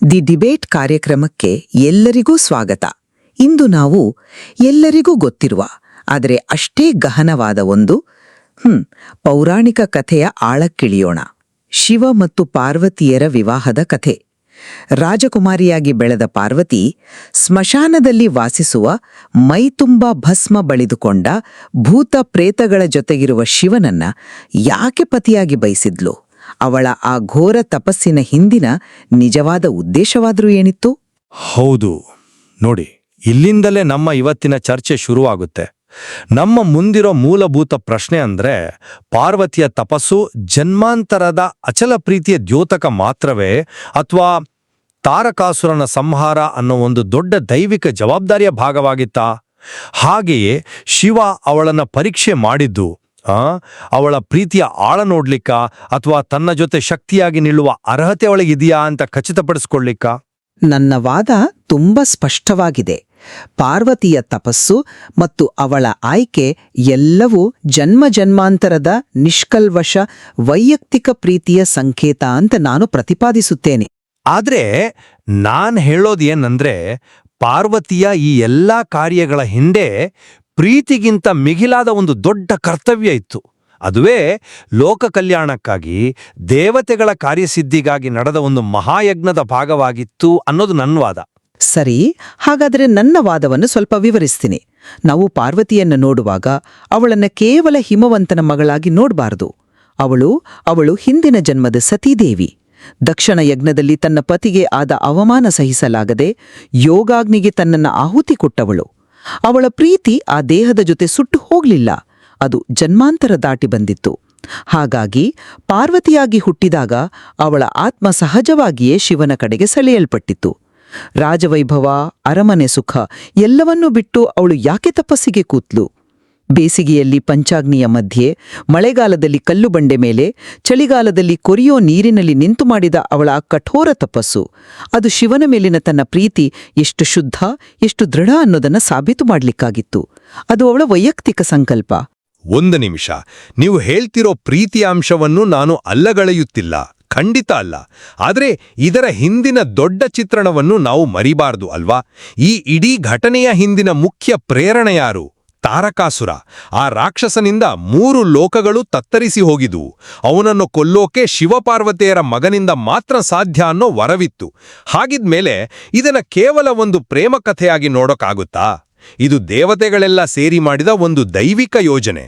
The debate ಕಾರ್ಯಕ್ರಮಕ್ಕೆ ಎಲ್ಲರಿಗೂ ಸ್ವಾಗತ. ಇಂದು ನಾವು ಎಲ್ಲರಿಗೂ ಗೊತ್ತಿರುವ ಆದರೆ ಅಷ್ಟೇ ಗಹನವಾದ ಒಂದು ಪೌರಾಣಿಕ ಕಥೆಯ ಆಳಕ್ಕಿಳಿಯೋಣ. ಶಿವ ಮತ್ತು ಪಾರ್ವತಿಯರ ವಿವಾಹದ ಕಥೆ. ರಾಜಕುಮಾರಿಯಾಗಿ ಬೆಳೆದ ಪಾರ್ವತಿ ಸ್ಮಶಾನದಲ್ಲಿ ವಾಸಿಸುವ ಮೈತುಂಬ ಭಸ್ಮ ಬಳಿದುಕೊಂಡ ಭೂತ ಪ್ರೇತಗಳ ಜೊತೆಗಿರುವ ಶಿವನನ್ನ ಯಾಕೆ ಪತಿಯಾಗಿ ಬಯಸಿದ್ಲು? ಅವಳ ಆ ಘೋರ ತಪಸ್ಸಿನ ಹಿಂದಿನ ನಿಜವಾದ ಉದ್ದೇಶವಾದ್ರೂ ಏನಿತ್ತು? ಹೌದು ನೋಡಿ, ಇಲ್ಲಿಂದಲೇ ನಮ್ಮ ಇವತ್ತಿನ ಚರ್ಚೆ ಶುರುವಾಗುತ್ತೆ. ನಮ್ಮ ಮುಂದಿರೋ ಮೂಲಭೂತ ಪ್ರಶ್ನೆ ಅಂದ್ರೆ, ಪಾರ್ವತಿಯ ತಪಸ್ಸು ಜನ್ಮಾಂತರದ ಅಚಲ ಪ್ರೀತಿಯ ದ್ಯೋತಕ ಮಾತ್ರವೇ, ಅಥವಾ ತಾರಕಾಸುರನ ಸಂಹಾರ ಅನ್ನೋ ಒಂದು ದೊಡ್ಡ ದೈವಿಕ ಜವಾಬ್ದಾರಿಯ ಭಾಗವಾಗಿತ್ತಾ? ಹಾಗೆಯೇ ಶಿವ ಅವಳನ್ನ ಪರೀಕ್ಷೆ ಮಾಡಿದ್ದು ಅವಳ ಪ್ರೀತಿಯ ಆಳ ನೋಡ್ಲಿಕ್ಕ, ಅಥವಾ ತನ್ನ ಜೊತೆ ಶಕ್ತಿಯಾಗಿ ನಿಲ್ಲುವ ಅರ್ಹತೆ ಅವಳಿಗಿದೆಯಾ ಅಂತ ಖಚಿತಪಡಿಸ್ಕೊಳ್ಳಿಕ್ಕ? ನನ್ನ ವಾದ ತುಂಬಾ ಸ್ಪಷ್ಟವಾಗಿದೆ. ಪಾರ್ವತಿಯ ತಪಸ್ಸು ಮತ್ತು ಅವಳ ಆಯ್ಕೆ ಎಲ್ಲವೂ ಜನ್ಮಾಂತರದ ನಿಷ್ಕಲ್ವಶ ವೈಯಕ್ತಿಕ ಪ್ರೀತಿಯ ಸಂಕೇತ ಅಂತ ನಾನು ಪ್ರತಿಪಾದಿಸುತ್ತೇನೆ. ಆದ್ರೆ ನಾನ್ ಹೇಳೋದೇನಂದ್ರೆ, ಪಾರ್ವತಿಯ ಈ ಎಲ್ಲಾ ಕಾರ್ಯಗಳ ಹಿಂದೆ ಪ್ರೀತಿಗಿಂತ ಮಿಗಿಲಾದ ಒಂದು ದೊಡ್ಡ ಕರ್ತವ್ಯ ಇತ್ತು. ಅದುವೇ ಲೋಕ ಕಲ್ಯಾಣಕ್ಕಾಗಿ, ದೇವತೆಗಳ ಕಾರ್ಯಸಿದ್ಧಿಗಾಗಿ ನಡೆದ ಒಂದು ಮಹಾಯಜ್ಞದ ಭಾಗವಾಗಿತ್ತು ಅನ್ನೋದು ನನ್ನ ವಾದ. ಸರಿ, ಹಾಗಾದರೆ ನನ್ನ ವಾದವನ್ನು ಸ್ವಲ್ಪ ವಿವರಿಸ್ತೀನಿ. ನಾವು ಪಾರ್ವತಿಯನ್ನು ನೋಡುವಾಗ ಅವಳನ್ನ ಕೇವಲ ಹಿಮವಂತನ ಮಗಳಾಗಿ ನೋಡಬಾರದು. ಅವಳು ಹಿಂದಿನ ಜನ್ಮದ ಸತೀದೇವಿ. ದಕ್ಷಿಣ ಯಜ್ಞದಲ್ಲಿ ತನ್ನ ಪತಿಗೆ ಆದ ಅವಮಾನ ಸಹಿಸಲಾಗದೆ ಯೋಗಾಗ್ನಿಗೆ ತನ್ನನ್ನು ಆಹುತಿ ಕೊಟ್ಟವಳು. ಅವಳ ಪ್ರೀತಿ ಆ ದೇಹದ ಜೊತೆ ಸುಟ್ಟು ಹೋಗ್ಲಿಲ್ಲ, ಅದು ಜನ್ಮಾಂತರ ದಾಟಿ ಬಂದಿತ್ತು. ಹಾಗಾಗಿ ಪಾರ್ವತಿಯಾಗಿ ಹುಟ್ಟಿದಾಗ ಅವಳ ಆತ್ಮ ಸಹಜವಾಗಿಯೇ ಶಿವನ ಕಡೆಗೆ ಸೆಳೆಯಲ್ಪಟ್ಟಿತ್ತು. ರಾಜವೈಭವ, ಅರಮನೆ ಸುಖ ಎಲ್ಲವನ್ನೂ ಬಿಟ್ಟು ಅವಳು ಯಾಕೆ ತಪಸ್ಸಿಗೆ ಕೂತ್ಲು? ಬೇಸಿಗೆಯಲ್ಲಿ ಪಂಚಾಗ್ನಿಯ ಮಧ್ಯೆ, ಮಳೆಗಾಲದಲ್ಲಿ ಕಲ್ಲು ಬಂಡೆ ಮೇಲೆ, ಚಳಿಗಾಲದಲ್ಲಿ ಕೊರಿಯೋ ನೀರಿನಲ್ಲಿ ನಿಂತು ಮಾಡಿದ ಅವಳ ಕಠೋರ ತಪಸ್ಸು, ಅದು ಶಿವನ ಮೇಲಿನ ತನ್ನ ಪ್ರೀತಿ ಎಷ್ಟು ಶುದ್ಧ, ಎಷ್ಟು ದೃಢ ಅನ್ನೋದನ್ನ ಸಾಬೀತು ಮಾಡ್ಲಿಕ್ಕಾಗಿತ್ತು. ಅದು ಅವಳ ವೈಯಕ್ತಿಕ ಸಂಕಲ್ಪ. ಒಂದು ನಿಮಿಷ, ನೀವು ಹೇಳ್ತಿರೋ ಪ್ರೀತಿಯ ಅಂಶವನ್ನು ನಾನು ಅಲ್ಲಗಳೆಯುತ್ತಿಲ್ಲ, ಖಂಡಿತ ಅಲ್ಲ. ಆದ್ರೆ ಇದರ ಹಿಂದಿನ ದೊಡ್ಡ ಚಿತ್ರಣವನ್ನು ನಾವು ಮರಿಬಾರ್ದು ಅಲ್ವಾ? ಈ ಇಡೀ ಘಟನೆಯ ಹಿಂದಿನ ಮುಖ್ಯ ಪ್ರೇರಣೆ ಯಾರು? ತಾರಕಾಸುರ. ಆ ರಾಕ್ಷಸನಿಂದ 3 ಲೋಕಗಳು ತತ್ತರಿಸಿ ಹೋಗಿದ್ವು. ಅವನನ್ನು ಕೊಲ್ಲೋಕೆ ಶಿವಪಾರ್ವತಿಯರ ಮಗನಿಂದ ಮಾತ್ರ ಸಾಧ್ಯ ಅನ್ನೋ ವರವಿತ್ತು. ಹಾಗಿದ್ಮೇಲೆ ಇದನ್ನ ಕೇವಲ ಒಂದು ಪ್ರೇಮ ಕಥೆಯಾಗಿ ನೋಡೋಕ್ಕಾಗುತ್ತಾ? ಇದು ದೇವತೆಗಳೆಲ್ಲ ಸೇರಿ ಮಾಡಿದ ಒಂದು ದೈವಿಕ ಯೋಜನೆ.